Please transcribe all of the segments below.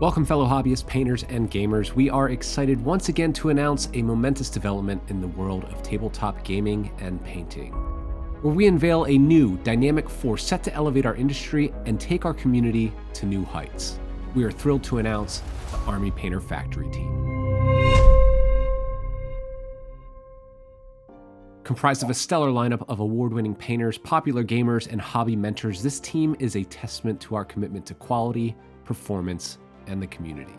Welcome, fellow hobbyists, painters, and gamers. We are excited once again to announce a momentous development in the world of tabletop gaming and painting, where we unveil a new dynamic force set to elevate our industry and take our community to new heights. We are thrilled to announce the Army Painter Factory Team. Comprised of a stellar lineup of award-winning painters, popular gamers, and hobby mentors, this team is a testament to our commitment to quality, performance, and the community.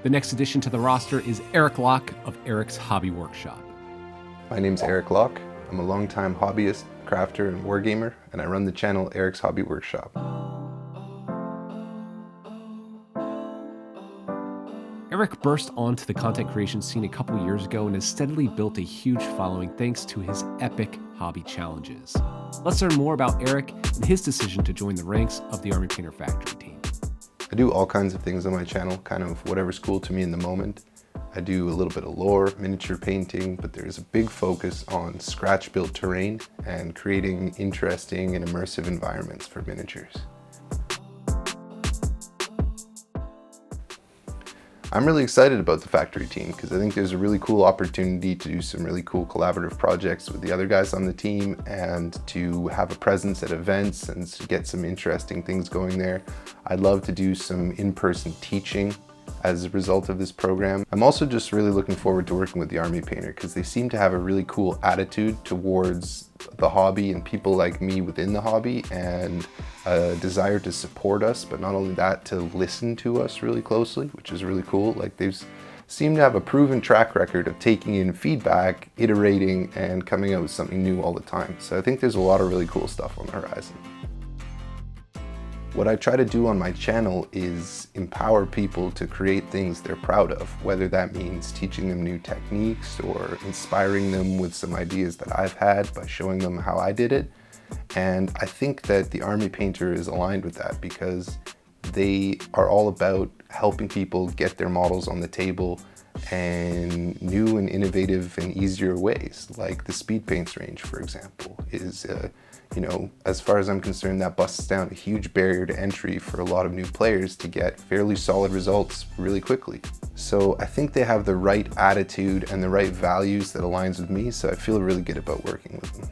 The next addition to the roster is Eric Locke of Eric's Hobby Workshop. My name's Eric Locke. I'm a longtime hobbyist, crafter, and wargamer, and I run the channel Eric's Hobby Workshop. Eric burst onto the content creation scene a couple years ago and has steadily built a huge following thanks to his epic hobby challenges. Let's learn more about Eric and his decision to join the ranks of the Army Painter Factory team. I do all kinds of things on my channel, kind of whatever's cool to me in the moment. I do a little bit of lore, miniature painting, but there's a big focus on scratch-built terrain and creating interesting and immersive environments for miniatures. I'm really excited about the factory team because I think there's a really cool opportunity to do some really cool collaborative projects with the other guys on the team and to have a presence at events and to get some interesting things going there. I'd love to do some in-person teaching as a result of this program. I'm also just really looking forward to working with the Army Painter because they seem to have a really cool attitude towards the hobby and people like me within the hobby, and a desire to support us, but not only that, to listen to us really closely, which is really cool. Like, they seem to have a proven track record of taking in feedback, iterating, and coming out with something new all the time. So I think there's a lot of really cool stuff on the horizon. What I try to do on my channel is empower people to create things they're proud of, whether that means teaching them new techniques or inspiring them with some ideas that I've had by showing them how I did it. And I think that the Army Painter is aligned with that because they are all about helping people get their models on the table in new and innovative and easier ways. Like the speed paints range, for example, is as far as I'm concerned, that busts down a huge barrier to entry for a lot of new players to get fairly solid results really quickly. So I think they have the right attitude and the right values that aligns with me, so I feel really good about working with them.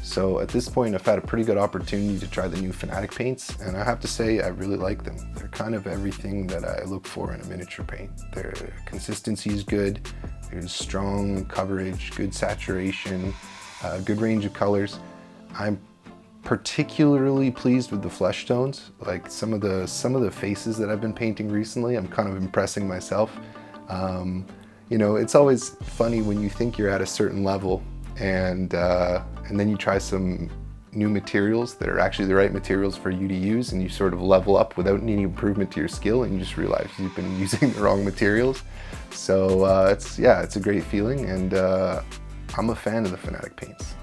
So at this point, I've had a pretty good opportunity to try the new Fanatic paints, and I have to say I really like them. They're kind of everything that I look for in a miniature paint. Their consistency is good, there's strong coverage, good saturation, good range of colors. I'm particularly pleased with the flesh tones. Like some of the faces that I've been painting recently, I'm kind of impressing myself. It's always funny when you think you're at a certain level and then you try some new materials that are actually the right materials for you to use, and you sort of level up without any improvement to your skill, and you just realize you've been using the wrong materials. So it's a great feeling, and I'm a fan of the Fanatic paints.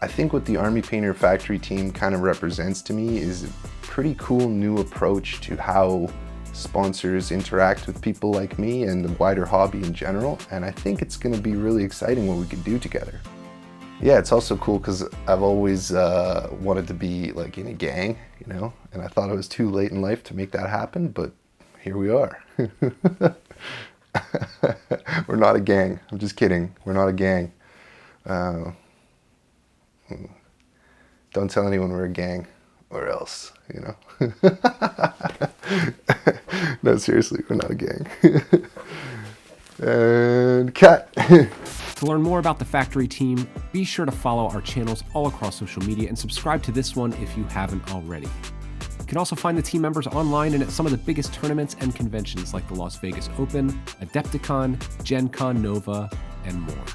I think what the Army Painter Factory team kind of represents to me is a pretty cool new approach to how sponsors interact with people like me and the wider hobby in general, and I think it's going to be really exciting what we can do together. Yeah, it's also cool because I've always wanted to be like in a gang, and I thought it was too late in life to make that happen, but here we are. We're not a gang. I'm just kidding. We're not a gang. Don't tell anyone we're a gang, or else, No, seriously, we're not a gang. And cut. To learn more about the factory team, be sure to follow our channels all across social media and subscribe to this one if you haven't already. You can also find the team members online and at some of the biggest tournaments and conventions like the Las Vegas Open, Adepticon, Gen Con Nova, and more.